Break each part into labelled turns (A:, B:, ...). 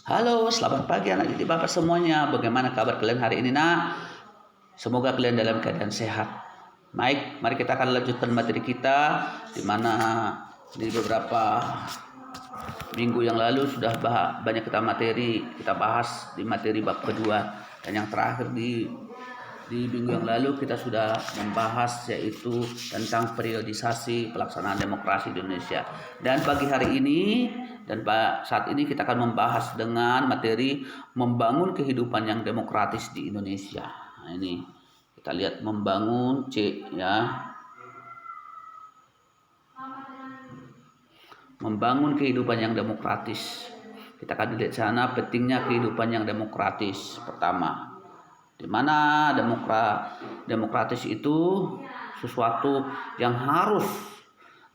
A: Halo, selamat pagi anak didik Bapak semuanya. Bagaimana kabar kalian hari ini, Nak? Semoga kalian dalam keadaan sehat. Baik, mari kita akan lanjutkan materi kita di mana di beberapa minggu yang lalu sudah banyak kita bahas di materi bab kedua, dan yang terakhir di minggu yang lalu kita sudah membahas yaitu tentang periodisasi pelaksanaan demokrasi di Indonesia. Dan pagi hari ini dan saat ini kita akan membahas dengan materi membangun kehidupan yang demokratis di Indonesia. Nah, ini kita lihat membangun C ya. Membangun kehidupan yang demokratis. Kita akan lihat sana pentingnya kehidupan yang demokratis. Pertama, di mana demokratis itu sesuatu yang harus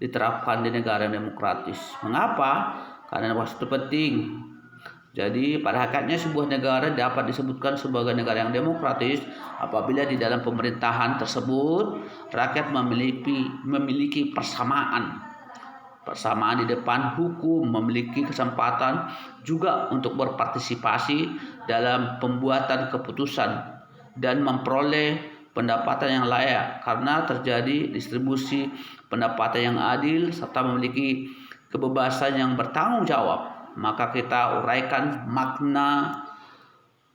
A: diterapkan di negara demokratis. Mengapa? Karena waktu penting. Jadi pada hakikatnya sebuah negara dapat disebutkan sebagai negara yang demokratis apabila di dalam pemerintahan tersebut rakyat memiliki persamaan di depan hukum, memiliki kesempatan juga untuk berpartisipasi dalam pembuatan keputusan dan memperoleh pendapatan yang layak karena terjadi distribusi pendapatan yang adil serta memiliki kebebasan yang bertanggung jawab. Maka kita uraikan makna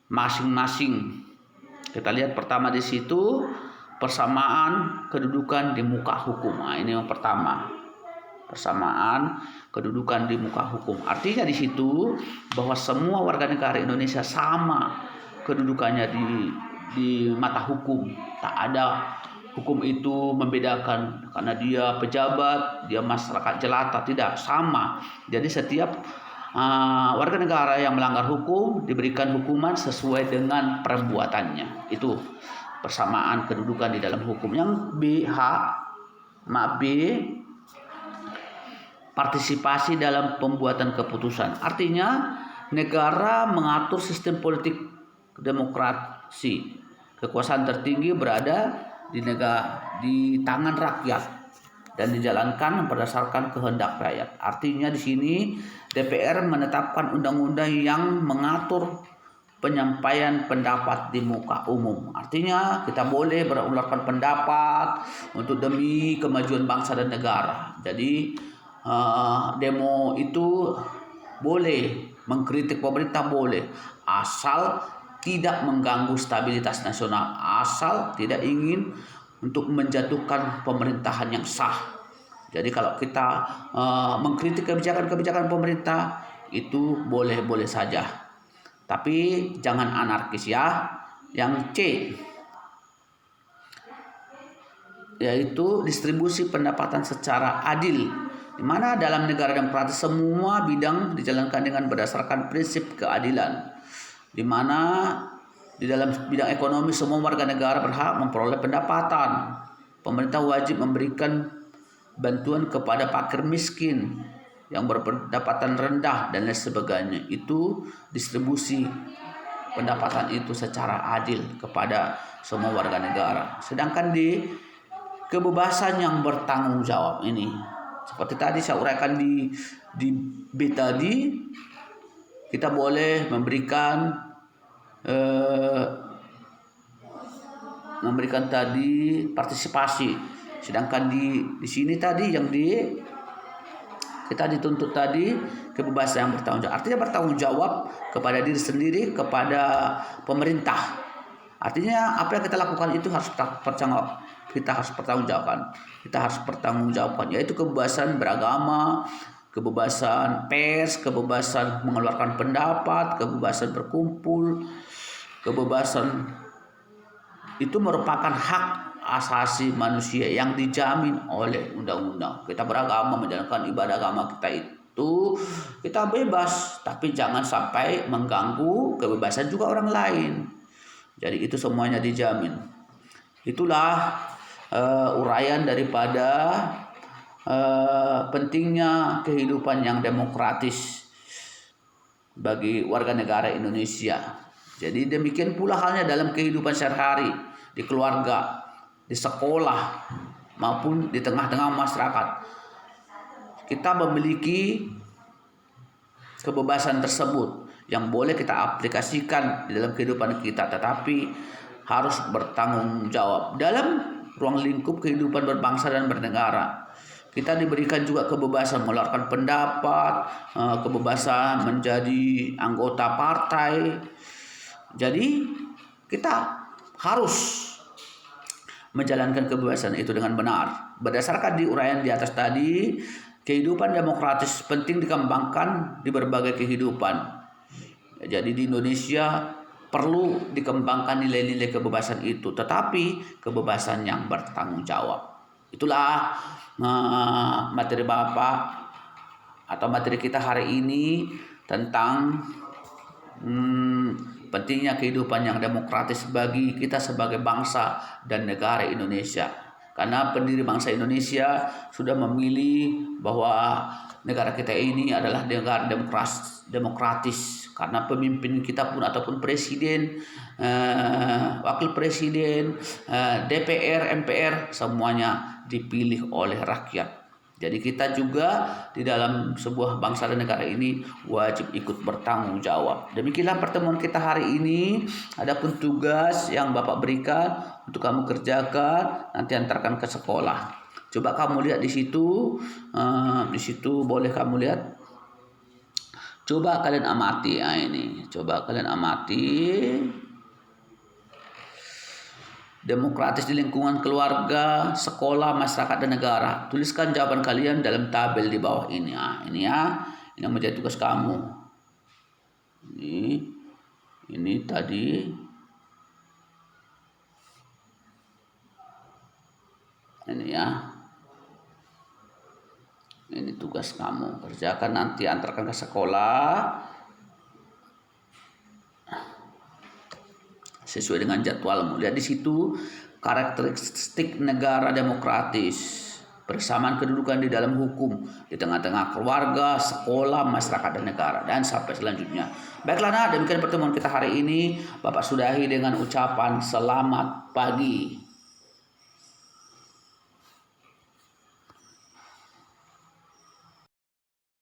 A: masing-masing. Kita lihat pertama di situ persamaan kedudukan di muka hukum. Nah, ini yang pertama. Persamaan kedudukan di muka hukum. Artinya di situ bahwa semua warga negara Indonesia sama kedudukannya di mata hukum. Tak ada hukum itu membedakan karena dia pejabat, dia masyarakat jelata, tidak sama. Jadi setiap warga negara yang melanggar hukum diberikan hukuman sesuai dengan perbuatannya. Itu persamaan kedudukan di dalam hukum. Yang B, partisipasi dalam pembuatan keputusan. Artinya negara mengatur sistem politik demokrasi. Kekuasaan tertinggi berada di tangan rakyat dan dijalankan berdasarkan kehendak rakyat. Artinya di sini DPR menetapkan undang-undang yang mengatur penyampaian pendapat di muka umum. Artinya kita boleh mengeluarkan pendapat untuk demi kemajuan bangsa dan negara. Jadi demo itu boleh, mengkritik pemerintah boleh, asal tidak mengganggu stabilitas nasional, asal tidak ingin untuk menjatuhkan pemerintahan yang sah. Jadi kalau kita mengkritik kebijakan pemerintah itu boleh-boleh saja, tapi jangan anarkis ya. Yang C yaitu distribusi pendapatan secara adil, di mana dalam negara demokratis semua bidang dijalankan dengan berdasarkan prinsip keadilan, di mana di dalam bidang ekonomi semua warga negara berhak memperoleh pendapatan. Pemerintah wajib memberikan bantuan kepada fakir miskin yang berpendapatan rendah dan lain sebagainya. Itu distribusi pendapatan itu secara adil kepada semua warga negara. Sedangkan di kebebasan yang bertanggung jawab ini, seperti tadi saya uraikan di B tadi, kita boleh memberikan tadi partisipasi. Sedangkan di sini tadi yang kita dituntut tadi kebebasan yang bertanggung jawab. Artinya bertanggung jawab kepada diri sendiri, kepada pemerintah. Artinya apa yang kita lakukan itu harus kita harus pertanggungjawabkan, yaitu kebebasan beragama, kebebasan pers, kebebasan mengeluarkan pendapat, kebebasan berkumpul. Kebebasan itu merupakan hak asasi manusia yang dijamin oleh undang-undang. Kita beragama, menjalankan ibadah agama kita bebas, tapi jangan sampai mengganggu kebebasan juga orang lain. Jadi itu semuanya dijamin. Itulah uraian daripada pentingnya kehidupan yang demokratis bagi warga negara Indonesia. Jadi demikian pula halnya dalam kehidupan sehari-hari, di keluarga, di sekolah, maupun di tengah-tengah masyarakat. Kita memiliki kebebasan tersebut, yang boleh kita aplikasikan di dalam kehidupan kita, tetapi harus bertanggung jawab dalam ruang lingkup kehidupan berbangsa dan bernegara. Kita diberikan juga kebebasan mengeluarkan pendapat, kebebasan menjadi anggota partai. Jadi kita harus menjalankan kebebasan itu dengan benar. Berdasarkan diuraian di atas tadi, kehidupan demokratis penting dikembangkan di berbagai kehidupan. Jadi di Indonesia perlu dikembangkan nilai-nilai kebebasan itu, tetapi kebebasan yang bertanggung jawab. Itulah materi Bapak atau materi kita hari ini tentang pentingnya kehidupan yang demokratis bagi kita sebagai bangsa dan negara Indonesia. Karena pendiri bangsa Indonesia sudah memilih bahwa negara kita ini adalah negara demokratis. Karena pemimpin kita pun ataupun presiden, wakil presiden, DPR, MPR semuanya dipilih oleh rakyat. Jadi kita juga di dalam sebuah bangsa dan negara ini wajib ikut bertanggung jawab. Demikianlah pertemuan kita hari ini. Adapun tugas yang Bapak berikan untuk kamu kerjakan, nanti antarkan ke sekolah. Coba kamu lihat di situ, boleh kamu lihat. Coba kalian amati, ini. Coba kalian amati. Demokratis di lingkungan keluarga, sekolah, masyarakat, dan negara. Tuliskan jawaban kalian dalam tabel di bawah ini. Ini ya, ini yang menjadi tugas kamu. Ini tadi. Ini ya. Ini tugas kamu. Kerjakan nanti, antarkan ke sekolah. Sesuai dengan jadwalmu. Lihat di situ karakteristik negara demokratis, persamaan kedudukan di dalam hukum, di tengah-tengah keluarga, sekolah, masyarakat, dan negara, dan sampai selanjutnya. Baiklah, demikian pertemuan kita hari ini. Bapak sudahi dengan ucapan selamat pagi.